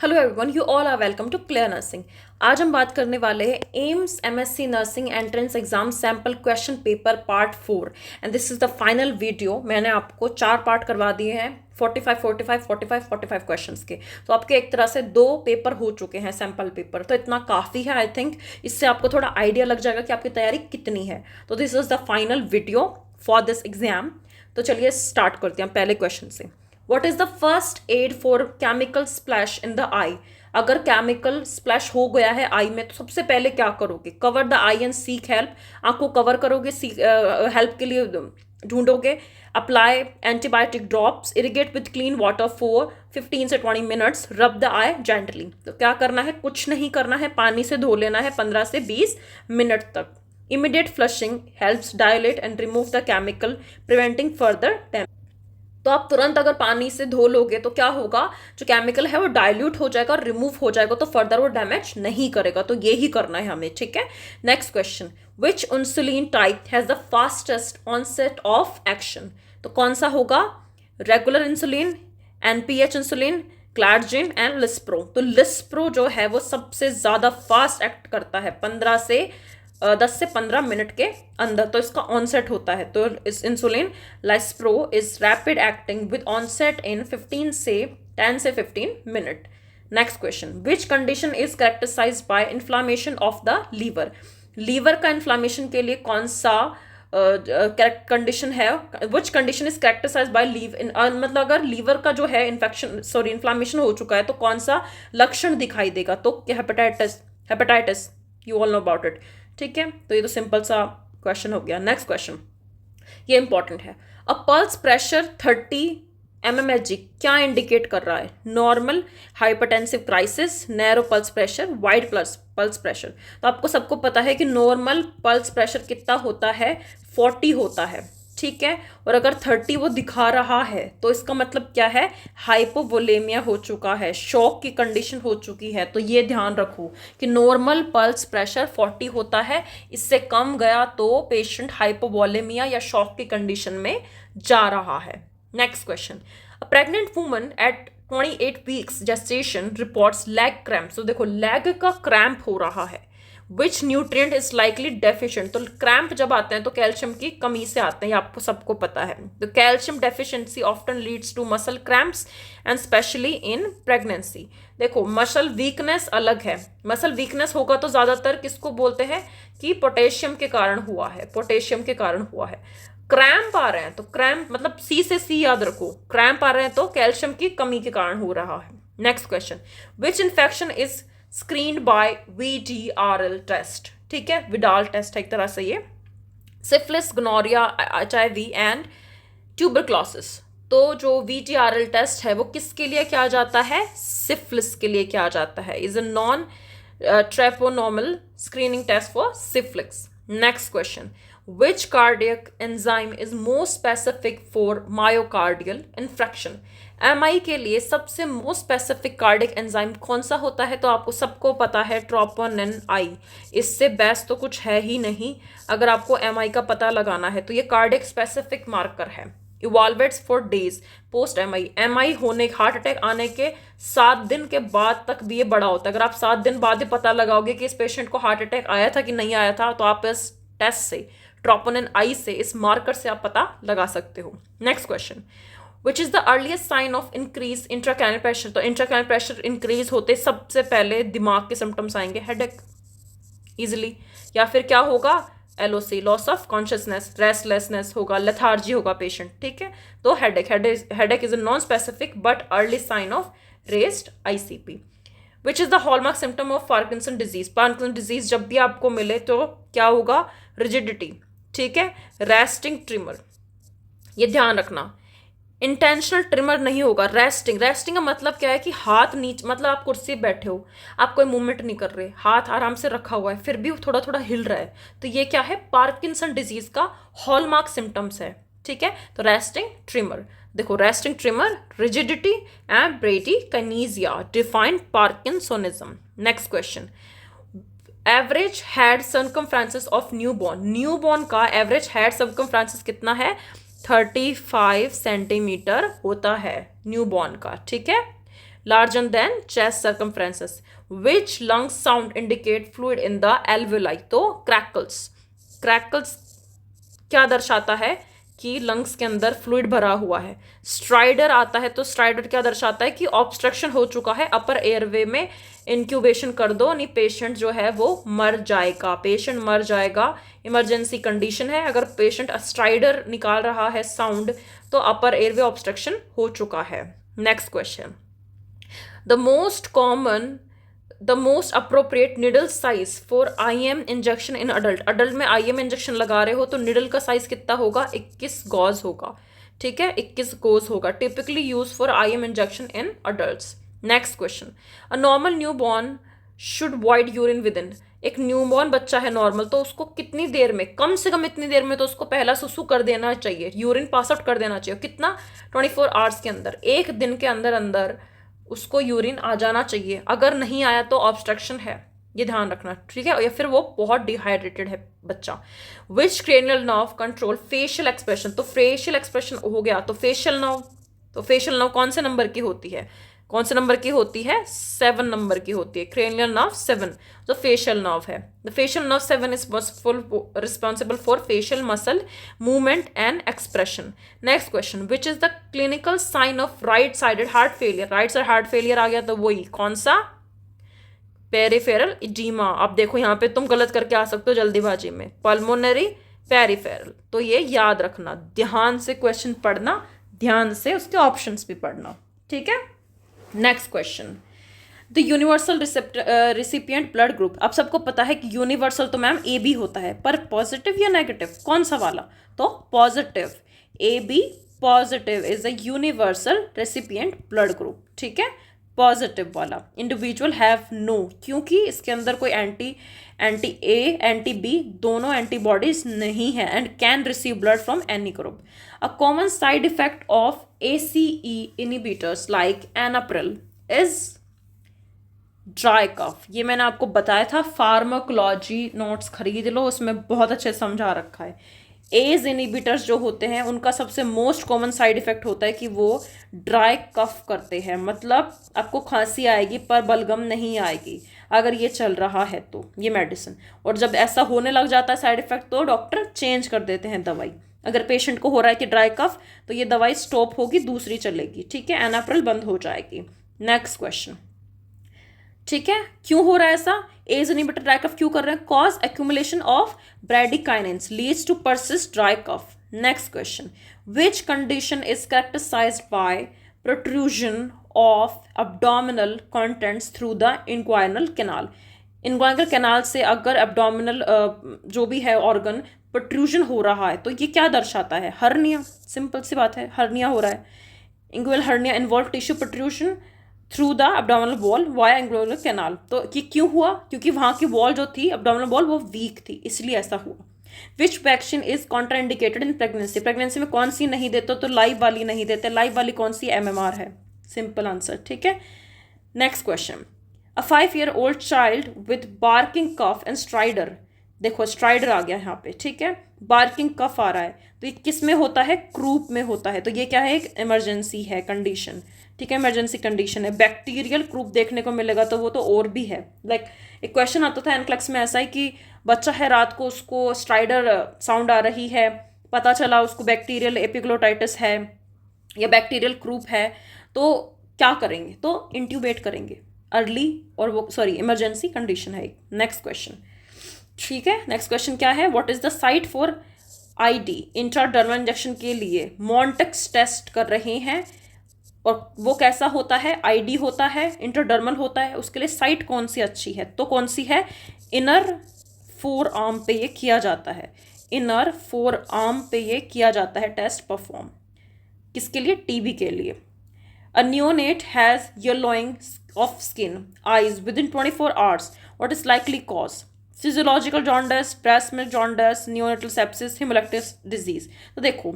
Hello everyone, you all are welcome to clear nursing. आज हम बात करने वाले हैं AIIMS MSc nursing entrance exam sample question paper part 4 and this is the final video. मैंने आपको 4 पार्ट करवा दिए हैं 45 क्वेश्चंस के। तो आपके एक तरह से 2 पेपर हो चुके हैं सैम्पल पेपर, तो इतना काफ़ी है। आई थिंक इससे आपको थोड़ा आइडिया लग जाएगा कि आपकी तैयारी कितनी है। तो this is the final video for this exam. तो चलिए स्टार्ट करते हैं पहले क्वेश्चन से। What is the first aid for chemical splash in the eye? अगर केमिकल स्प्लैश हो गया है आई में तो सबसे पहले क्या करोगे? Cover the eye and seek help. आंख को कवर करोगे, हेल्प के लिए ढूंढोगे। Apply antibiotic drops, irrigate with clean water for 15 से 20 मिनट्स, रब द आई जेंटली। तो क्या करना है? कुछ नहीं करना है, पानी से धो लेना है 15 से 20 मिनट तक। Immediate flushing helps dilate and remove the chemical, preventing further damage. तो आप तुरंत अगर पानी से धो लोगे तो क्या होगा? जो केमिकल है वो डाइल्यूट हो जाएगा और रिमूव हो जाएगा, तो फर्दर वो डैमेज नहीं करेगा। तो ये ही करना है हमें, ठीक है। Next question, which insulin type has the fastest onset of action? तो कौन सा होगा? Regular insulin, NPH insulin, glargine and lispro. तो लिस्प्रो जो है वो सबसे ज्यादा फास्ट एक्ट करता है 10 से 15 मिनट के अंदर, तो इसका ऑनसेट होता है। तो इस insulin lispro is rapid acting with onset in 10 से 15 minute. Next question, which condition is characterised by inflammation of the liver? Liver का इन्फ्लामेशन के लिए कौन सा कंडीशन है? Which condition is characterised by मतलब अगर लीवर का जो है इन्फ्लामेशन हो चुका है तो कौन सा लक्षण दिखाई देगा? तो hepatitis, you all know about it, ठीक है। तो ये तो सिंपल सा क्वेश्चन हो गया। नेक्स्ट क्वेश्चन, ये इंपॉर्टेंट है। अ पल्स प्रेशर 30 mmHg क्या इंडिकेट कर रहा है? Normal, hypertensive crisis, narrow pulse pressure, wide pulse pressure. तो आपको सबको पता है कि नॉर्मल पल्स प्रेशर कितना होता है? 40 होता है, ठीक है। और अगर 30 वो दिखा रहा है तो इसका मतलब क्या है? हाइपोवोलेमिया हो चुका है, शॉक की कंडीशन हो चुकी है। तो ये ध्यान रखो कि नॉर्मल पल्स प्रेशर 40 होता है, इससे कम गया तो पेशेंट हाइपोवोलेमिया या शॉक की कंडीशन में जा रहा है। Next question, a pregnant woman at 28 weeks gestation reports leg cramp. तो देखो लेग का क्रैम्प हो रहा है। Which nutrient is likely deficient? तो क्रैम्प जब आते हैं तो कैल्शियम की कमी से आते हैं, ये आपको सबको पता है। तो calcium deficiency often leads to muscle cramps and specially in pregnancy. देखो मसल वीकनेस अलग है। मसल वीकनेस होगा तो ज्यादातर किसको बोलते हैं कि पोटेशियम के कारण हुआ है, पोटेशियम के कारण हुआ है। क्रैम्प आ रहे हैं तो क्रैम्प मतलब सी से सी याद रखो, क्रैम्प आ रहे हैं तो कैल्शियम की कमी के कारण हो रहा है। Next question, which infection is screened by VDRL test? ठीक है, विडाल टेस्ट है एक तरह से ये। Syphilis, gonorrhoea, HIV and tuberculosis. तो जो VDRL टेस्ट है वो किसके लिए किया जाता है? सिफिलिस के लिए किया जाता है। Is a non treponemal screening test for syphilis. Next question, which cardiac enzyme is most specific for myocardial infarction? MI के लिए सबसे मोस्ट स्पेसिफिक कार्डिक एंजाइम कौन सा होता है? तो आपको सबको पता है ट्रोपोनिन आई। इससे बेस्ट तो कुछ है ही नहीं अगर आपको MI का पता लगाना है। तो ये कार्डिक स्पेसिफिक मार्कर है। इवॉल्वेट्स फॉर डेज पोस्ट MI होने, हार्ट अटैक आने के 7 दिन के बाद तक भी ये बड़ा होता है। अगर आप 7 दिन बाद ही पता लगाओगे कि इस पेशेंट को हार्ट अटैक आया था कि नहीं आया था, तो आप इस टेस्ट से, ट्रोपोनिन आई से, इस मार्कर से आप पता लगा सकते हो। Next question, which is the earliest sign of increase intracranial pressure? तो इंट्राक्रैनियल प्रेशर इंक्रीज होते सबसे पहले दिमाग के सिम्टम्स आएंगे, हेडेक इजिली, या फिर क्या होगा? LOC, loss of consciousness, restlessness होगा, लेथार्जी होगा पेशेंट, ठीक है। तो headache is a non specific but early sign of raised ICP। Which is the hallmark symptom of Parkinson disease? Parkinson disease जब भी आपको मिले तो क्या होगा? रिजिडिटी, ठीक है। रेस्टिंग ट्रिमर, ये ध्यान रखना। इंटेंशनल ट्रिमर नहीं होगा, रेस्टिंग। रेस्टिंग का मतलब क्या है कि हाथ नीचे, मतलब आप कुर्सी पे बैठे हो, आप कोई मूवमेंट नहीं कर रहे, हाथ आराम से रखा हुआ है, फिर भी थोड़ा थोड़ा हिल रहा है, तो ये क्या है? पार्किंसन डिजीज का हॉलमार्क सिम्टम्स है, ठीक है। तो रेस्टिंग ट्रिमर, देखो resting tremor, rigidity and bradykinesia define parkinsonism. Next question, average head circumferences of newborn. Newborn का एवरेज हेड सर्कमफ्रेंसेस कितना है? 35 सेंटीमीटर होता है न्यूबॉर्न का, ठीक है। larger than chest circumferences. Which lung sound indicate fluid in the alveoli? तो crackles क्या दर्शाता है कि लंग्स के अंदर फ्लूइड भरा हुआ है. स्ट्राइडर आता है तो स्ट्राइडर क्या दर्शाता है कि ऑब्स्ट्रक्शन हो चुका है अपर एयरवे में, इंक्यूबेशन कर दो, नहीं पेशेंट जो है वो मर जाएगा. इमरजेंसी कंडीशन है. अगर पेशेंट स्ट्राइडर निकाल रहा है साउंड तो अपर एयरवे ऑब्स्ट्रक्शन हो चुका है. Next question. The most appropriate needle size for IM injection in adult में IM इंजेक्शन लगा रहे हो तो निडल का साइज कितना होगा? 21 गॉज होगा. ठीक है, 21 गॉज होगा. Typically use for IM injection in adults. Next question. A normal newborn should void urine with in. एक न्यूबॉर्न बच्चा है नॉर्मल तो उसको कितनी देर में, कम से कम इतनी देर में तो उसको पहला सुसु कर देना चाहिए, यूरिन पास आउट कर देना चाहिए. कितना? 24 आवर्स के अंदर, एक दिन के अंदर अंदर उसको यूरिन आ जाना चाहिए. अगर नहीं आया तो ऑब्स्ट्रक्शन है, ये ध्यान रखना. ठीक है, या फिर वो बहुत डिहाइड्रेटेड है बच्चा. Which cranial nerve control facial expression. तो फेशियल एक्सप्रेशन हो गया तो फेशियल नर्व कौन से नंबर की होती है? 7 नंबर की होती है. क्रेनियल नर्व 7 जो फेशियल नर्व है. The facial nerve 7 is responsible for facial muscle movement and expression. Next question. Which is the clinical sign of right sided heart failure. Right side heart failure आ गया तो वही कौन सा? Peripheral oedema. अब देखो यहाँ पे तुम गलत करके आ सकते हो जल्दीबाजी में. Pulmonary peripheral. तो ये याद रखना, ध्यान से क्वेश्चन पढ़ना, ध्यान से उसके ऑप्शंस भी पढ़ना. ठीक है. Next question. The universal recipient blood group. अब सबको पता है कि यूनिवर्सल तो मैम AB होता है, पर पॉजिटिव या नेगेटिव कौन सा वाला? तो positive. AB positive is a universal recipient blood group. ठीक है, पॉजिटिव वाला. इंडिविजुअल हैव नो, क्योंकि इसके अंदर कोई एंटी A एंटी B दोनों एंटीबॉडीज नहीं है, and can receive blood from any group. A common side effect of ACE inhibitors like Anapril is dry cough. ये मैंने आपको बताया था, फार्माकोलॉजी नोट्स खरीद लो, उसमें बहुत अच्छे समझा रखा है. एज इनिबिटर्स जो होते हैं उनका सबसे मोस्ट कॉमन साइड इफेक्ट होता है कि वो ड्राई कफ करते हैं. मतलब आपको खांसी आएगी पर बलगम नहीं आएगी अगर ये चल रहा है तो ये मेडिसिन. और जब ऐसा होने लग जाता है साइड इफेक्ट तो डॉक्टर चेंज कर देते हैं दवाई. अगर पेशेंट को हो रहा है कि ड्राई कफ तो ये दवाई स्टॉप होगी, दूसरी चलेगी. ठीक है, एनाप्रिल बंद हो जाएगी. Next question. ठीक है, क्यों हो रहा है ऐसा? एज इनहिबिटर ड्राई कफ क्यों कर रहे हैं? Cause accumulation of bradykinins leads to persist dry cough. Next question. Which condition is characterised by protrusion of abdominal contents through the inguinal canal. Inguinal canal से अगर एब्डोमिनल जो भी है organ protrusion हो रहा है तो ये क्या दर्शाता है? हर्निया. सिंपल सी बात है, हर्निया हो रहा है. Inguinal hernia involve tissue protrusion through the abdominal wall via inguinal canal. तो ये क्यों हुआ? क्योंकि वहाँ की वॉल जो थी एब्डोमिनल वॉल वो वीक थी, इसलिए ऐसा हुआ. विच vaccine is contraindicated in pregnancy. Pregnancy में कौन सी नहीं देते? तो लाइव वाली नहीं देते. लाइव वाली कौन सी? MMR है. Simple answer. ठीक है. Next question. A 5-year-old child with barking cough and stridor. देखो स्ट्राइडर आ गया यहाँ पे. ठीक है, बार्किंग कफ आ रहा है तो ये किस में होता है? क्रूप में होता है. तो ये क्या है? एक इमरजेंसी है कंडीशन. ठीक है, इमरजेंसी कंडीशन है. बैक्टीरियल क्रूप देखने को मिलेगा तो वो तो और भी है. लाइक एक क्वेश्चन आता था एनक्लेक्स में ऐसा है कि बच्चा है, रात को उसको स्ट्राइडर साउंड आ रही है, पता चला उसको बैक्टीरियल एपिग्लोटाइटिस है या बैक्टीरियल क्रूप है, तो क्या करेंगे? तो इंट्यूबेट करेंगे अर्ली, और वो इमरजेंसी कंडीशन है. Next question. ठीक है, नेक्स्ट क्वेश्चन क्या है? What is the site for ID intradermal injection के लिए मॉन्टेक्स टेस्ट कर रहे हैं, और वो कैसा होता है? ID होता है, इंट्राडर्मल होता है. उसके लिए साइट कौन सी अच्छी है? तो कौन सी है? इनर फोर आर्म पे ये किया जाता है. इनर फोर आर्म पे ये किया जाता है टेस्ट परफॉर्म. किसके लिए? TB के लिए. A neonate has yellowing of skin, eyes within 24 hours. What is likely cause? Physiological jaundice, breast milk jaundice, neonatal sepsis, hemolytic disease. तो देखो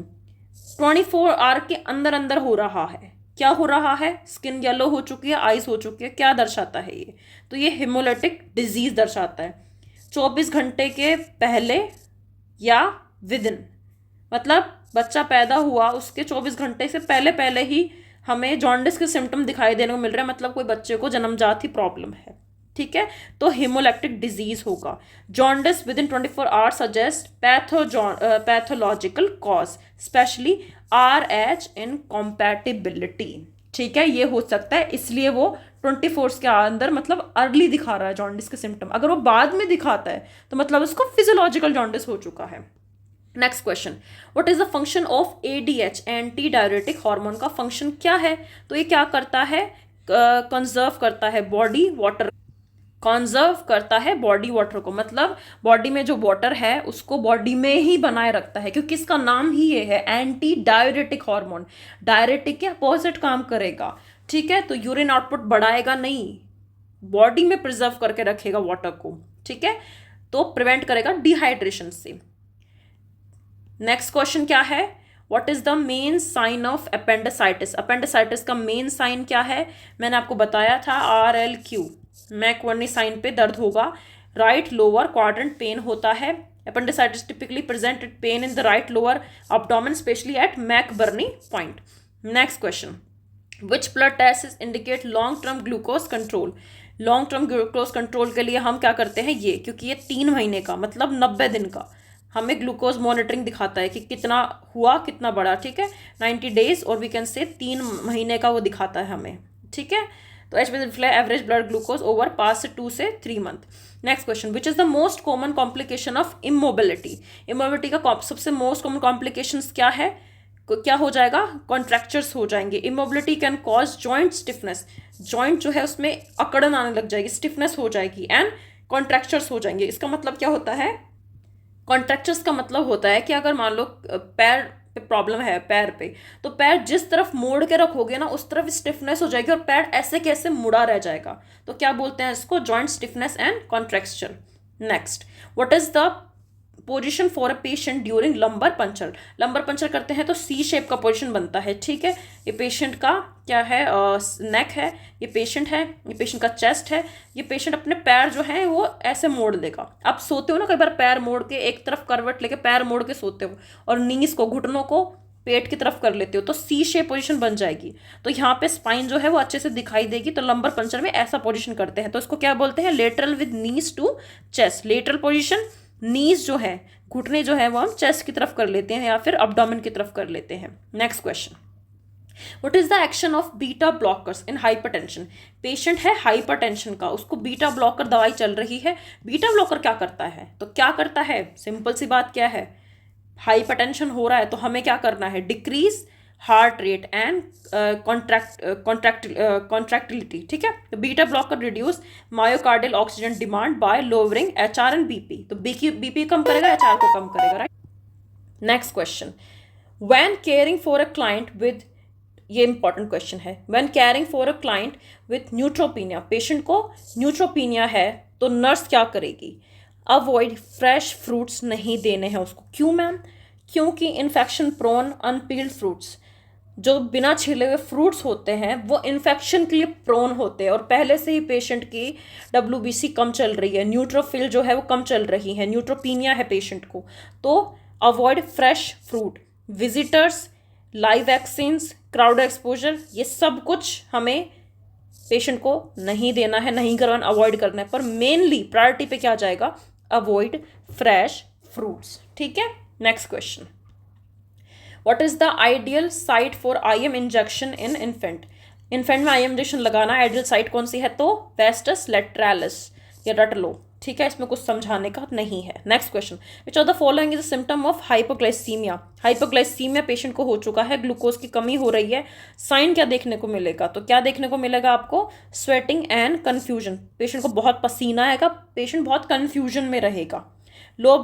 24 आवर के अंदर अंदर हो रहा है. क्या हो रहा है? स्किन येलो हो चुकी है, आइज हो चुकी है. क्या दर्शाता है ये? तो ये हेमोलिटिक डिजीज दर्शाता है. 24 घंटे के पहले या विदिन, मतलब बच्चा पैदा हुआ उसके 24 घंटे से पहले ही हमें जॉन्डिस के सिम्टम दिखाई देने को मिल रहा है, मतलब कोई बच्चे को जन्मजात ही प्रॉब्लम है, ठीक है, तो हेमोलैक्टिक डिजीज होगा। Jaundice with in 24 hours suggest pathological cause specially RH इनकॉम्पैटिबिलिटी, ठीक है, ये हो सकता है, इसलिए वो 24 के अंदर मतलब अर्ली दिखा रहा है जॉन्डिस के सिम्टम। अगर वो बाद में दिखाता है तो मतलब उसको फिजियोलॉजिकल जॉन्डिस हो चुका है। Next question, what is the function of ADH anti diuretic hormone का फंक्शन क्या है? तो ये क्या करता है, कंजर्व करता है बॉडी वाटर, कंजर्व करता है बॉडी वाटर को, मतलब बॉडी में जो वाटर है उसको बॉडी में ही बनाए रखता है, क्योंकि इसका नाम ही ये है एंटी डायरेटिक हार्मोन। डायरेटिक के अपोजिट काम करेगा, ठीक है, तो यूरिन आउटपुट बढ़ाएगा नहीं, बॉडी में प्रिजर्व करके रखेगा वाटर को, ठीक है, तो प्रिवेंट करेगा डिहाइड्रेशन से। नेक्स्ट क्वेश्चन क्या है, what is the main sign of appendicitis? Appendicitis का मेन साइन क्या है? मैंने आपको बताया था RLQ, मैकवर्नी साइन पे दर्द होगा, राइट लोअर क्वाड्रेंट पेन होता है। Appendicitis typically presented pain in the right lower abdomen especially at McBurney point. Next question, which blood test indicate long term glucose control? Long term glucose control के लिए हम क्या करते हैं, ये, क्योंकि ये 3 महीने का मतलब 90 दिन का हमें ग्लूकोज मॉनिटरिंग दिखाता है कि कितना हुआ कितना बढ़ा, ठीक है, 90 डेज और वी कैन से 3 महीने का वो दिखाता है हमें, ठीक है, तो एवरेज ब्लड ग्लूकोज ओवर पास से 2 से 3 month. Next question, which is the most common complication of immobility? Immobility का सबसे मोस्ट कॉमन कॉम्प्लिकेशन क्या है, क्या हो जाएगा, कॉन्ट्रैक्चर्स हो जाएंगे। Immobility can cause joint stiffness, joint जो है उसमें अकड़न आने लग जाएगी, स्टिफनेस हो जाएगी एंड कॉन्ट्रैक्चर्स हो जाएंगे। इसका मतलब क्या होता है, कॉन्ट्रैक्चर्स का मतलब होता है कि अगर मान लो पैर पे प्रॉब्लम है, पैर पे, तो पैर जिस तरफ मोड़ के रखोगे ना उस तरफ स्टिफनेस हो जाएगी और पैर ऐसे कैसे मुड़ा रह जाएगा, तो क्या बोलते हैं इसको, joint stiffness and contracture. Next, what is the position for a patient during lumbar puncture? Lumbar puncture करते हैं तो C शेप का पोजीशन बनता है, ठीक है, ये पेशेंट का क्या है, नेक है, ये पेशेंट है, ये पेशेंट का चेस्ट है, ये पेशेंट अपने पैर जो है वो ऐसे मोड़ देगा। आप सोते हो ना कई बार पैर मोड़ के एक तरफ करवट लेके पैर मोड़ के सोते हो और नीज को, घुटनों को पेट की तरफ कर लेते हो, तो C शेप पोजीशन बन जाएगी, तो यहाँ पे स्पाइन जो है वो अच्छे से दिखाई देगी, तो लंबर पंचर में ऐसा पोजीशन करते हैं, तो इसको क्या बोलते हैं, lateral with knees to chest. Lateral position, knees जो है, घुटने जो है वो हम चेस्ट की तरफ कर लेते हैं या फिर अब्डोमेन की तरफ कर लेते हैं। Next question, what is the action of beta blockers in hypertension? Patient है हाइपरटेंशन का, उसको बीटा ब्लॉकर दवाई चल रही है, बीटा ब्लॉकर क्या करता है, तो क्या करता है, सिंपल सी बात क्या है, हाइपरटेंशन हो रहा है तो हमें क्या करना है, decrease heart rate and contractility, ठीक है, तो beta blocker reduce myocardial oxygen demand by lowering HR and BP, तो BP कम करेगा, HR को कम करेगा, right. Next question, when caring for a client with, ये इंपॉर्टेंट क्वेश्चन है, when caring for a client with neutropenia, patient को neutropenia है तो nurse क्या करेगी, अवॉइड फ्रेश फ्रूट्स नहीं देने हैं उसको। क्यों मैम? क्योंकि इन्फेक्शन प्रोन अनपील्ड फ्रूट्स, जो बिना छिले हुए फ्रूट्स होते हैं वो इन्फेक्शन के लिए प्रोन होते हैं और पहले से ही पेशेंट की WBC कम चल रही है, न्यूट्रोफिल जो है वो कम चल रही है, न्यूट्रोपीनिया है पेशेंट को, तो avoid fresh fruit, visitors, live vaccines, crowd exposure, ये सब कुछ हमें पेशेंट को नहीं देना है, नहीं करवाना, अवॉइड करना है, पर मेनली प्रायोरिटी पे क्या जाएगा, अवॉइड फ्रेश फ्रूट्स, ठीक है। Next question, what is the ideal site for IM injection in infant? Infant में IM इंजेक्शन लगाना आइडियल साइट कौन सी है, तो वेस्टस लेटरलिस या रट लो, ठीक है, इसमें कुछ समझाने का नहीं है। Next question, which of the following is a symptom of hypoglycaemia? Hypoglycaemia patient को हो चुका है, ग्लूकोज की कमी हो रही है, साइन क्या देखने को मिलेगा, तो क्या देखने को मिलेगा आपको, स्वेटिंग एंड कन्फ्यूजन, पेशेंट को बहुत पसीना आएगा, पेशेंट बहुत कन्फ्यूजन में रहेगा। लो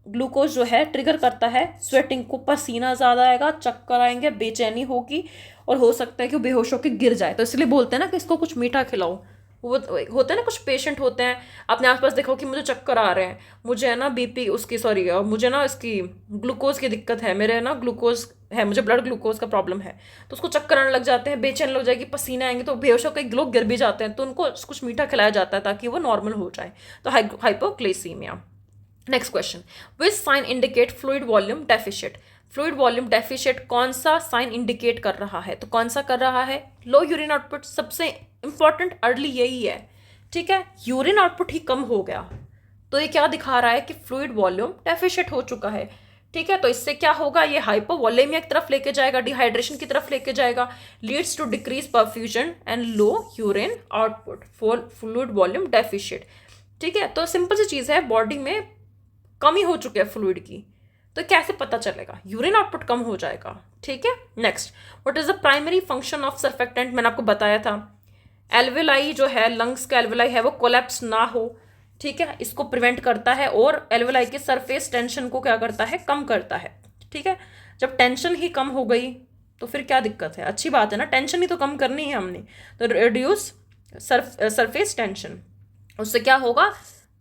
ग्लूकोज जो है ट्रिगर करता है स्वेटिंग को, पसीना ज़्यादा आएगा, चक्कर आएंगे, बेचैनी होगी और हो सकता है कि वो बेहोश होकर गिर जाए, तो इसलिए बोलते हैं ना कि इसको कुछ मीठा खिलाओ। वो होते हैं ना कुछ पेशेंट होते हैं, अपने आसपास देखो कि मुझे चक्कर आ रहे हैं, मुझे है ना BP उसकी सॉरी मुझे ना इसकी ग्लूकोज की दिक्कत है, मेरे ना ग्लूकोज है, मुझे ब्लड ग्लूकोज का प्रॉब्लम है, तो उसको चक्कर आने लग जाते हैं, बेचैन लग जाएगी, पसीने आएंगे, तो बेहोश होकर लोग गिर भी जाते हैं, तो उनको कुछ मीठा खिलाया जाता है ताकि वो नॉर्मल हो जाए, तो hypoglycaemia. Next question, which sign indicate fluid volume deficit? Fluid volume deficit कौन सा साइन इंडिकेट कर रहा है? तो कौन सा कर रहा है? लो यूरिन आउटपुट। सबसे इंपॉर्टेंट अर्ली यही है, ठीक है। यूरिन आउटपुट ही कम हो गया तो ये क्या दिखा रहा है कि फ्लूइड वॉल्यूम डेफिशिएट हो चुका है, ठीक है। तो इससे क्या होगा? ये हाइपोवॉलेमिया की तरफ लेके जाएगा, डिहाइड्रेशन की तरफ लेके जाएगा, leads to decrease perfusion and low urine output for fluid volume deficit, ठीक है। तो सिंपल सी चीज़ है, बॉडी में कमी हो चुकी है फ्लूइड की, तो कैसे पता चलेगा? यूरिन आउटपुट कम हो जाएगा, ठीक है। Next, what is the primary function of surfactant? मैंने आपको बताया था, एल्वेलाई जो है, लंग्स का एल्वेलाई है वो कोलैप्स ना हो, ठीक है, इसको प्रिवेंट करता है और एल्वेलाई के सरफेस टेंशन को क्या करता है? कम करता है, ठीक है। जब टेंशन ही कम हो गई तो फिर क्या दिक्कत है? अच्छी बात है ना, टेंशन ही तो कम करनी है हमने, तो रिड्यूस सरफेस टेंशन, उससे क्या होगा?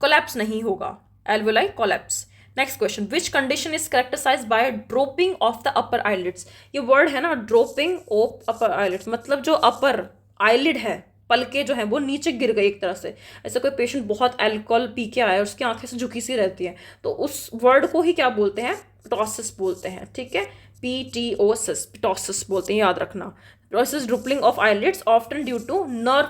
कोलैप्स नहीं होगा, alveoli collapse. Next question, which condition is characterised by dropping of the upper eyelids? ये वर्ड है ना, ड्रॉपिंग ऑफ अपर आईलिड्स, मतलब जो अपर आईलिड है, पलके जो है वो नीचे गिर गई एक तरह से। ऐसा कोई पेशेंट बहुत अल्कोहल पी के आया, उसकी आंखें से झुकी सी रहती है, तो उस वर्ड को ही क्या बोलते हैं? पिटोसिस बोलते हैं, ठीक है। PTOSIS, पिटोसिस बोलते हैं, याद रखना। Ptosis drooping of eyelids often due to nerve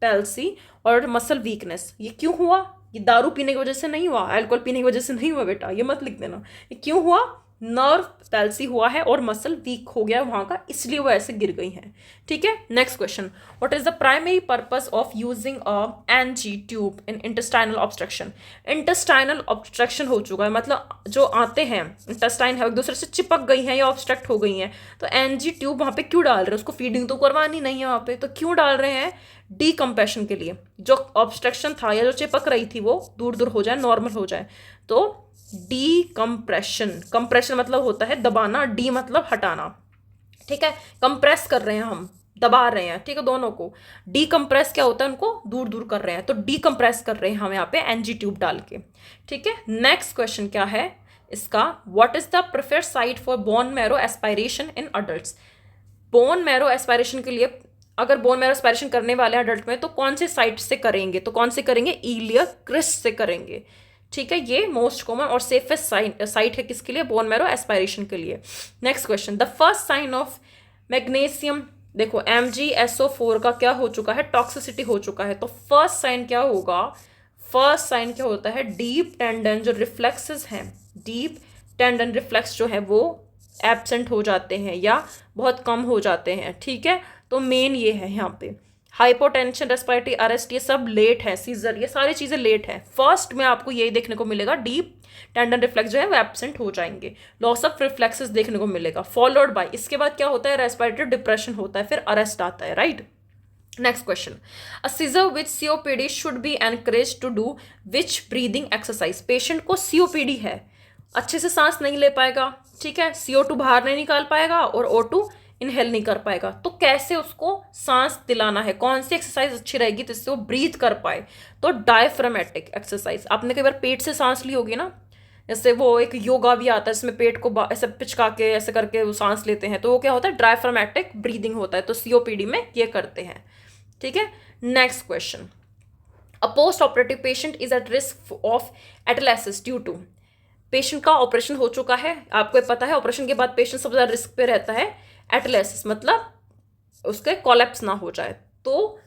palsy और मसल वीकनेस। ये क्यों हुआ? ये दारू पीने की वजह से नहीं हुआ, अल्कोहल पीने की वजह से नहीं हुआ बेटा, ये मत लिख देना। ये क्यों हुआ? नर्व पैल्सी हुआ है और मसल वीक हो गया वहां का, इसलिए वो ऐसे गिर गई हैं, ठीक है। Next question, what is the primary purpose of using a NG tube in intestinal obstruction? Intestinal obstruction हो चुका है, मतलब जो आते हैं इंटेस्टाइन है एक दूसरे से चिपक गई हैं या ऑब्स्ट्रक्ट हो गई हैं, तो एनजी ट्यूब वहां पे क्यों डाल रहे हैं? उसको फीडिंग तो करवानी नहीं है वहां पे, तो क्यों डाल रहे हैं? डीकम्प्रेशन के लिए, जो ऑब्स्ट्रक्शन था या जो चिपक रही थी वो दूर दूर हो जाए, नॉर्मल हो जाए, तो डीकम्प्रेशन। कंप्रेशन मतलब होता है दबाना, डी मतलब हटाना, ठीक है। कंप्रेस कर रहे हैं हम, दबा रहे हैं, ठीक है, दोनों को। डीकम्प्रेस क्या होता है? उनको दूर दूर कर रहे हैं, तो डीकम्प्रेस कर रहे हैं हम यहाँ पे एनजी ट्यूब डाल के, ठीक है। नेक्स्ट क्वेश्चन क्या है इसका? What is the preferred site for bone marrow aspiration in adults? Bone marrow aspiration के लिए, अगर बोन मैरो एस्पायरेशन करने वाले अडल्ट में, तो कौन से साइट से करेंगे? तो कौन से करेंगे? इलियर क्रिस्ट से करेंगे, ठीक है। ये मोस्ट कॉमन और सेफेस्ट साइट है किसके लिए? बोन मैरो एस्पायरेशन के लिए। Next question, the first sign of magnesium, देखो MgSO4 का क्या हो चुका है? टॉक्सिसिटी हो चुका है, तो फर्स्ट साइन क्या होगा? फर्स्ट साइन क्या होता है? डीप टेंडन जो रिफ्लेक्सेस हैं, डीप टेंडन रिफ्लेक्स जो है वो एब्सेंट हो जाते हैं या बहुत कम हो जाते हैं, ठीक है। तो मेन ये है यहाँ पे। हाइपोटेंशन, रेस्पिरेटरी अरेस्ट, ये सब लेट है, सीजर, ये सारी चीज़ें लेट है। फर्स्ट में आपको यही देखने को मिलेगा, डीप टेंडन रिफ्लेक्स जो है वो एब्सेंट हो जाएंगे, लॉस ऑफ रिफ्लेक्सेस देखने को मिलेगा, फॉलोड बाय, इसके बाद क्या होता है? रेस्पिरेटरी डिप्रेशन होता है, फिर अरेस्ट आता है, right. Next question, a seizure with COPD should be encourage to do which breathing exercise? Patient को COPD है, अच्छे से सांस नहीं ले पाएगा, ठीक है, CO2 बाहर नहीं निकाल पाएगा और O2 इनहेल नहीं कर पाएगा, तो कैसे उसको सांस दिलाना है? कौन सी एक्सरसाइज अच्छी रहेगी जिससे वो ब्रीथ कर पाए? तो डायफ्रामेटिक एक्सरसाइज। आपने कई बार पेट से सांस ली होगी ना, जैसे वो एक योगा भी आता है इसमें पेट को ऐसे पिचका के ऐसे करके वो सांस लेते हैं, तो वो क्या होता है? डायफ्रामेटिक ब्रीदिंग होता है, तो COPD में ये करते हैं, ठीक है। Next question, a post operative patient is at risk of atelectasis due to? Patient का ऑपरेशन हो चुका है, आपको पता है ऑपरेशन के बाद पेशेंट सबसे ज्यादा रिस्क पे रहता है, एटलेसिस, मतलब उसके कोलैप्स ना हो जाए, तो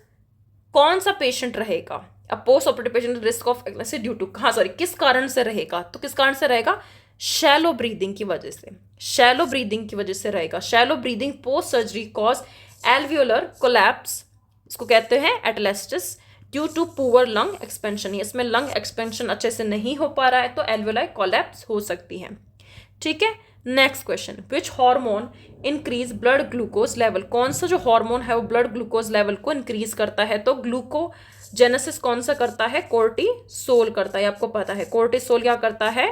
कौन सा पेशेंट रहेगा? Post operative patient risk of atelectasis due to, हाँ सॉरी, किस कारण से रहेगा? तो किस कारण से रहेगा? शैलो ब्रीदिंग की वजह से, शैलो ब्रीदिंग की वजह से रहेगा। Shallow breathing post surgery cause alveolar collapse, इसको कहते हैं atelectasis, due to poor lung expansion, इसमें लंग एक्सपेंशन अच्छे से नहीं हो पा रहा है, तो एल्वियोलाई कोलैप्स हो सकती है, ठीक है। Next question, which hormone increase blood glucose level? कौन सा जो हार्मोन है वो ब्लड ग्लूकोज लेवल को इंक्रीज करता है? तो ग्लूकोजेनेसिस कौन सा करता है? कोर्टिसोल करता है, आपको पता है कोर्टिसोल क्या करता है?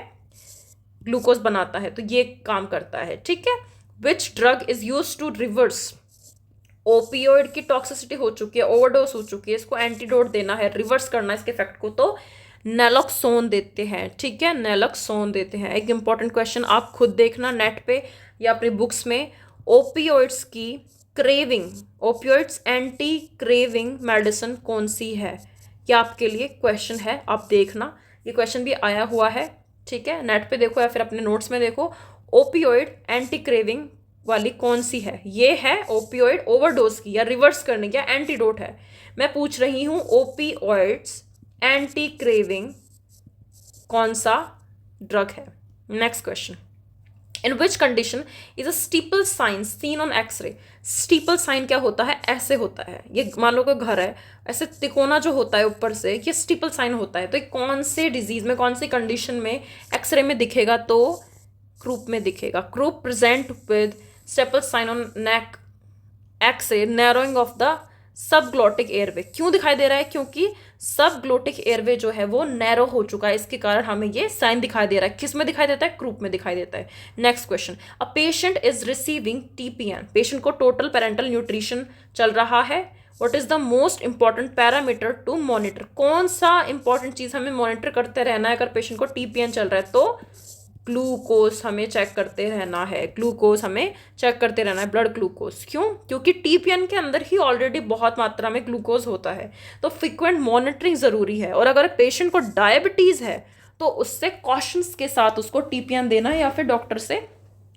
ग्लूकोज बनाता है, तो ये काम करता है, ठीक है। Which drug is use to reverse? Opioid की टॉक्सिसिटी हो चुकी है, ओवरडोज हो चुकी है, इसको एंटीडोट देना है, रिवर्स करना है इसके इफेक्ट को, तो नैलोक्सोन देते हैं, ठीक है, नैलोक्सोन देते हैं। एक इंपॉर्टेंट क्वेश्चन आप खुद देखना नेट पे या अपनी बुक्स में, ओपियोइड्स की craving, opioids anti craving medicine कौन सी है? ये आपके लिए क्वेश्चन है, आप देखना, ये क्वेश्चन भी आया हुआ है, ठीक है, नेट पे देखो या फिर अपने नोट्स में देखो। ओपियोइड एंटी क्रेविंग वाली कौन सी है? ये है ओपियोइड ओवरडोज की या रिवर्स करने की, एंटीडोट है। मैं पूछ रही हूं ओपियोइड्स एंटी क्रेविंग कौन सा ड्रग है? Next question, in which condition is a steeple sign seen on X-ray? Steeple sign क्या होता है? ऐसे होता है, ये मान लो कोई घर है, ऐसे तिकोना जो होता है ऊपर से, ये स्टीपल साइन होता है। तो ये कौन से डिजीज में, कौन सी कंडीशन में एक्सरे में दिखेगा? तो क्रूप में दिखेगा। Croup present with steeple sign on neck X-ray narrowing of the subglottic airway. क्यों दिखाई दे रहा है? क्योंकि सबग्लोटिक एयरवे जो है वो नैरो हो चुका है, इसके कारण हमें ये साइन दिखाई दे रहा है। किस में दिखाई देता है? क्रूप में दिखाई देता है। Next question, a patient is receiving TPN, patient को टोटल पेरेंटल न्यूट्रिशन चल रहा है। What is the most important parameter to monitor? कौन सा इंपॉर्टेंट चीज हमें मॉनिटर करते रहना है अगर पेशेंट को टीपीएन चल रहा है? तो ग्लूकोज हमें चेक करते रहना है, ग्लूकोज हमें चेक करते रहना है, ब्लड ग्लूकोज। क्यों? क्योंकि टीपीएन के अंदर ही ऑलरेडी बहुत मात्रा में ग्लूकोज होता है, तो फ्रिक्वेंट मॉनिटरिंग ज़रूरी है। और अगर पेशेंट को डायबिटीज़ है तो उससे कॉशंस के साथ उसको टीपीएन देना है, या फिर डॉक्टर से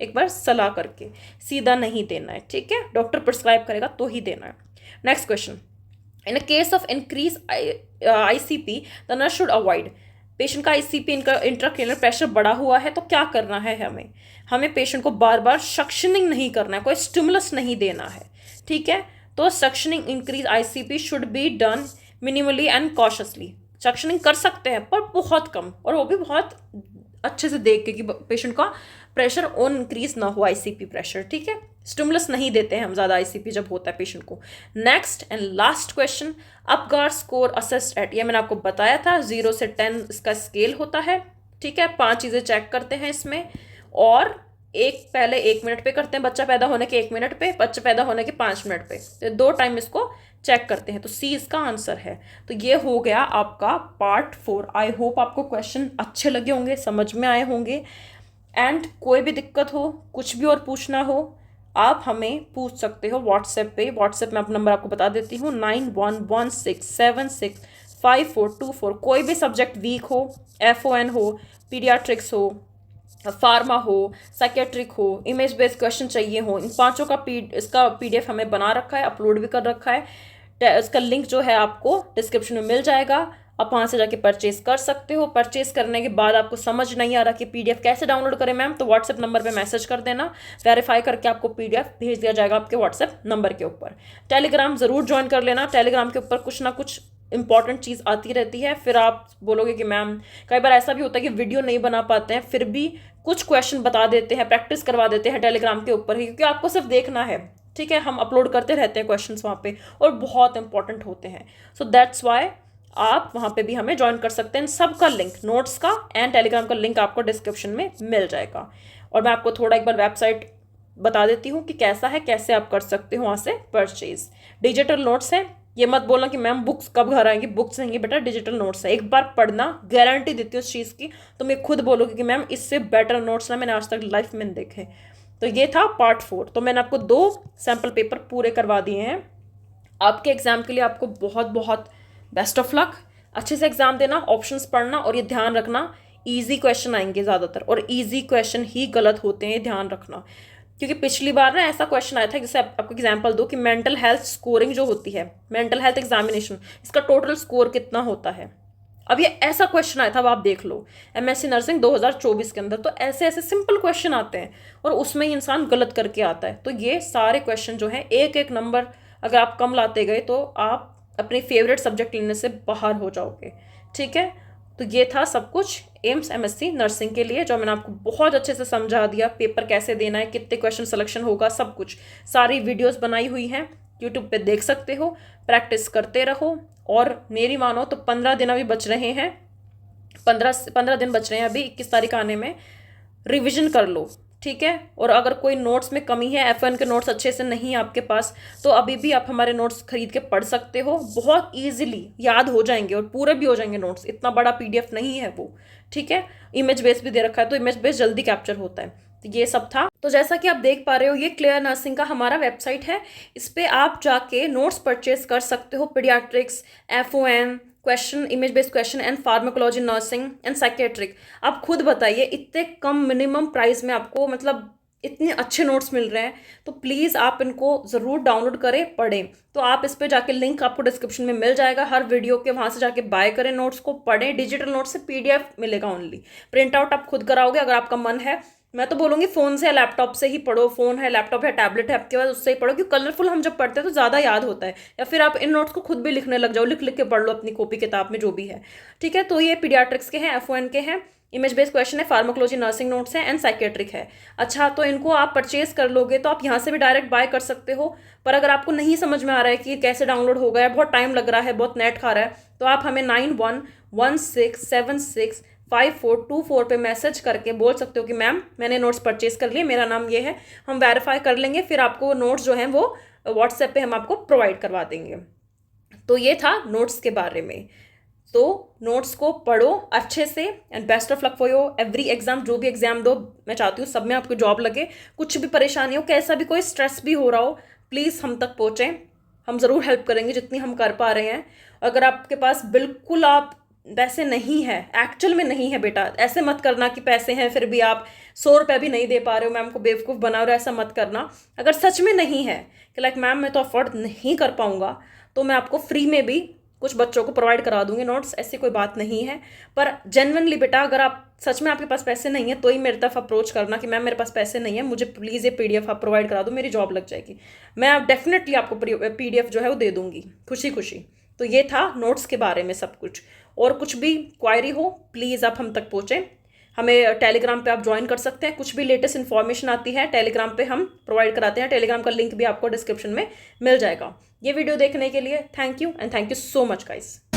एक बार सलाह करके, सीधा नहीं देना है, ठीक है? डॉक्टर प्रिस्क्राइब करेगा तो ही देना है। Next question, in a case of increase ICP the nurse should avoid, patient का आईसीपी इंट्राक्रेनियल प्रेशर बढ़ा हुआ है तो क्या करना है? हमें पेशेंट को बार बार सक्शनिंग नहीं करना है, कोई स्टिमुलस नहीं देना है, ठीक है? तो suctioning increase ICP should be done minimally and cautiously. Suctioning कर सकते हैं पर बहुत कम, और वो भी बहुत अच्छे से देख के कि पेशेंट का प्रेशर ऑन इंक्रीज ना हो, आईसीपी प्रेशर, ठीक है? स्टिमुलस नहीं देते हैं हम ज़्यादा आईसीपी जब होता है पेशेंट को। Next and last question, Apgar score assessed at, ये मैंने आपको बताया था 0 से 10 इसका स्केल होता है, ठीक है? 5 चीज़ें चेक करते हैं इसमें, और पहले 1 मिनट पे करते हैं, बच्चा पैदा होने के 1 मिनट पे, बच्चा पैदा होने के 5 मिनट पे, तो 2 टाइम इसको चेक करते हैं। तो सी इसका आंसर है। तो ये हो गया आपका पार्ट 4। आई होप आपको क्वेश्चन अच्छे लगे होंगे, समझ में आए होंगे। एंड कोई भी दिक्कत हो, कुछ भी और पूछना हो, आप हमें पूछ सकते हो व्हाट्सएप पे। व्हाट्सएप में अपना नंबर आपको बता देती हूँ, 9116765424। कोई भी सब्जेक्ट वीक हो, FON हो, पीडियाट्रिक्स हो, फार्मा हो, साइकेट्रिक हो, इमेज बेस्ड क्वेश्चन चाहिए हो, इन पांचों का इसका PDF हमें बना रखा है, अपलोड भी कर रखा है। इसका लिंक जो है आपको डिस्क्रिप्शन में मिल जाएगा, आप वहाँ से जाके परचेज कर सकते हो। परचेज करने के बाद आपको समझ नहीं आ रहा कि PDF कैसे डाउनलोड करें मैम, तो व्हाट्सएप नंबर पे मैसेज कर देना, वेरीफाई करके आपको PDF भेज दिया जाएगा आपके व्हाट्सएप नंबर के ऊपर। टेलीग्राम ज़रूर ज्वाइन कर लेना, टेलीग्राम के ऊपर कुछ ना कुछ इंपॉर्टेंट चीज़ आती रहती है। फिर आप बोलोगे कि मैम कई बार ऐसा भी होता है कि वीडियो नहीं बना पाते हैं, फिर भी कुछ क्वेश्चन बता देते हैं, प्रैक्टिस करवा देते हैं टेलीग्राम के ऊपर ही, क्योंकि आपको सिर्फ देखना है, ठीक है? हम अपलोड करते रहते हैं क्वेश्चंस वहाँ पे, और बहुत इंपॉर्टेंट होते हैं। सो दैट्स वाई आप वहाँ पे भी हमें ज्वाइन कर सकते हैं। सबका लिंक, नोट्स का एंड टेलीग्राम का लिंक आपको डिस्क्रिप्शन में मिल जाएगा। और मैं आपको थोड़ा एक बार वेबसाइट बता देती हूँ कि कैसा है, कैसे आप कर सकते हो वहाँ से परचेज। डिजिटल नोट्स है, ये मत बोलना कि मैम बुक्स कब घर आएंगी, बुक्स नहीं बेटा, डिजिटल नोट्स है। एक बार पढ़ना, गारंटी देती हूँ उस चीज़ की, तो मैं खुद बोलोगी कि मैम इससे बेटर नोट्स ना मैंने आज तक लाइफ में देखे। तो ये था पार्ट 4। तो मैंने आपको 2 सैम्पल पेपर पूरे करवा दिए हैं। आपके एग्जाम के लिए आपको बहुत बहुत बेस्ट ऑफ लक। अच्छे से एग्जाम देना, ऑप्शंस पढ़ना, और ये ध्यान रखना इजी क्वेश्चन आएंगे ज़्यादातर, और इजी क्वेश्चन ही गलत होते हैं, ध्यान रखना। क्योंकि पिछली बार ना ऐसा क्वेश्चन आया था, जैसे आपको एग्जांपल दो कि मेंटल हेल्थ स्कोरिंग जो होती है, मेंटल हेल्थ एग्जामिनेशन, इसका टोटल स्कोर कितना होता है। अब ये ऐसा क्वेश्चन आया था, अब आप देख लो MSc नर्सिंग 2024 के अंदर। तो ऐसे ऐसे सिंपल क्वेश्चन आते हैं और उसमें ही इंसान गलत करके आता है। तो ये सारे क्वेश्चन जो हैं, एक एक नंबर अगर आप कम लाते गए तो आप अपनी फेवरेट सब्जेक्ट लेने से बाहर हो जाओगे, ठीक है? तो ये था सब कुछ एम्स MSc नर्सिंग के लिए, जो मैंने आपको बहुत अच्छे से समझा दिया। पेपर कैसे देना है, कितने क्वेश्चन सिलेक्शन होगा, सब कुछ, सारी वीडियोस बनाई हुई हैं, यूट्यूब पे देख सकते हो। प्रैक्टिस करते रहो, और मेरी मानो तो 15 दिन अभी बच रहे हैं, 15 दिन बच रहे हैं अभी, 21 तारीख आने में। रिविजन कर लो, ठीक है? और अगर कोई नोट्स में कमी है, FN के नोट्स अच्छे से नहीं है आपके पास, तो अभी भी आप हमारे नोट्स खरीद के पढ़ सकते हो। बहुत ईजिली याद हो जाएंगे और पूरे भी हो जाएंगे नोट्स, इतना बड़ा PDF नहीं है वो, ठीक है? इमेज बेस भी दे रखा है, तो इमेज बेस जल्दी कैप्चर होता है। तो ये सब था। तो जैसा कि आप देख पा रहे हो, ये क्लियर नर्सिंग का हमारा वेबसाइट है। इस पे आप जाके नोट्स परचेज कर सकते हो, paediatrics, FON, question, image based question and pharmacology, nursing and psychiatric. आप खुद बताइए, इतने कम मिनिमम प्राइस में आपको मतलब इतने अच्छे नोट्स मिल रहे हैं, तो प्लीज़ आप इनको ज़रूर डाउनलोड करें, पढ़ें। तो आप इस पे जाके, लिंक आपको डिस्क्रिप्शन में मिल जाएगा हर वीडियो के, वहाँ से जाके बाय करें नोट्स को, पढ़ें। डिजिटल नोट्स से PDF मिलेगा ओनली, प्रिंट आउट आप खुद कराओगे अगर आपका मन है। मैं तो बोलूँगी फ़ोन से या लैपटॉप से ही पढ़ो, फ़ोन है, लैपटॉप है, टैबलेट है आपके पास, उससे ही पढ़ो, क्योंकि कलरफुल हम जब पढ़ते हैं तो ज़्यादा याद होता है। या फिर आप इन नोट्स को खुद भी लिखने लग जाओ, लिख लिख के पढ़ लो अपनी कॉपी किताब में जो भी है, ठीक है। तो ये पीडियाट्रिक्स के हैं, FON के हैं, इमेज बेस्ड क्वेश्चन है, फार्माकोलॉजी नर्सिंग नोट्स है एंड साइकेट्रिक है। अच्छा, तो इनको आप परचेज कर लोगे तो आप यहाँ से भी डायरेक्ट बाय कर सकते हो। पर अगर आपको नहीं समझ में आ रहा है कि कैसे डाउनलोड होगा, बहुत टाइम लग रहा है, बहुत नेट खा रहा है, तो आप हमें 9116765424 पे मैसेज करके बोल सकते हो कि मैम मैंने नोट्स परचेज कर लिए, मेरा नाम ये है, हम वेरीफाई कर लेंगे, फिर आपको नोट्स जो हैं वो व्हाट्सएप पे हम आपको प्रोवाइड करवा देंगे। तो ये था नोट्स के बारे में। तो नोट्स को पढ़ो अच्छे से and best of luck for your every exam. जो भी एग्जाम दो, मैं चाहती हूँ सब में आपको जॉब लगे। कुछ भी परेशानी हो, कैसा भी कोई स्ट्रेस भी हो रहा हो, प्लीज़ हम तक पहुँचें, हम ज़रूर हेल्प करेंगे जितनी हम कर पा रहे हैं। अगर आपके पास बिल्कुल आप पैसे नहीं है, एक्चुअल में नहीं है बेटा, ऐसे मत करना कि पैसे हैं फिर भी आप 100 रुपये भी नहीं दे पा रहे हो, मैम को बेवकूफ़ बना रहे हो, ऐसा मत करना। अगर सच में नहीं है कि लाइक मैम मैं तो अफोर्ड नहीं कर पाऊँगा, तो मैं आपको फ्री में भी कुछ बच्चों को प्रोवाइड करा दूंगी नोट्स, ऐसी कोई बात नहीं है। पर जेन्युइनली बेटा, अगर आप सच में आपके पास पैसे नहीं है तो ही मेरे तरफ अप्रोच करना कि मैम मेरे पास पैसे नहीं है, मुझे प्लीज़ ये PDF आप प्रोवाइड करा दो, मेरी जॉब लग जाएगी। मैं डेफिनेटली आपको PDF जो है वो दे दूंगी खुशी खुशी। तो ये था नोट्स के बारे में सब कुछ। और कुछ भी क्वायरी हो प्लीज़ आप हम तक पहुँचें। हमें टेलीग्राम पे आप ज्वाइन कर सकते हैं, कुछ भी लेटेस्ट इन्फॉर्मेशन आती है टेलीग्राम पे हम प्रोवाइड कराते हैं। टेलीग्राम का लिंक भी आपको डिस्क्रिप्शन में मिल जाएगा। ये वीडियो देखने के लिए thank you and thank you so much guys.